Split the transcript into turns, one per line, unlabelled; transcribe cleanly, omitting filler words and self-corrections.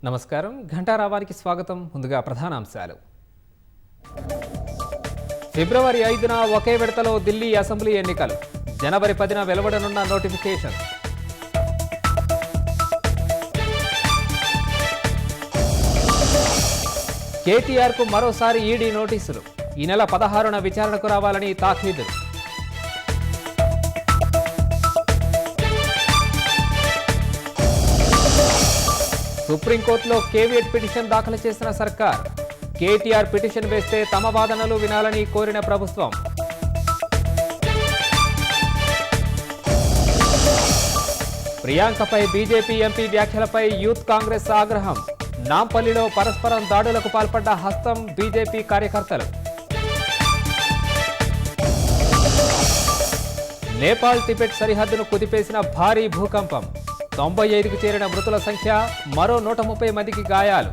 నమస్కారం. ఘంటారావానికి స్వాగతం. ముందుగా ప్రధానాంశాలు. ఫిబ్రవరి 5న ఒకే విడతలో ఢిల్లీ అసెంబ్లీ ఎన్నికలు. జనవరి 10న వెలువడనున్న నోటిఫికేషన్. కేటీఆర్కు మరోసారి ఈడీ నోటీసులు. ఈ నెల 16న విచారణకు రావాలని తాఖీదు. సుప్రీంకోర్టులో కేవియట్ పిటిషన్ దాఖలు చేసిన సర్కార్. కేటీఆర్ పిటిషన్ వేస్తే తమ వాదనలు వినాలని కోరిన ప్రభుత్వం. ప్రియాంకపై బీజేపీ ఎంపీ వ్యాఖ్యలపై యూత్ కాంగ్రెస్ ఆగ్రహం. నాంపల్లిలో పరస్పరం దాడులకు పాల్పడ్డ హస్తం బీజేపీ కార్యకర్తలు. నేపాల్ టిబెట్ సరిహద్దును కుదిపేసిన భారీ భూకంపం. 95కి చేరిన మృతుల సంఖ్య, మరో 130 మందికి గాయాలు.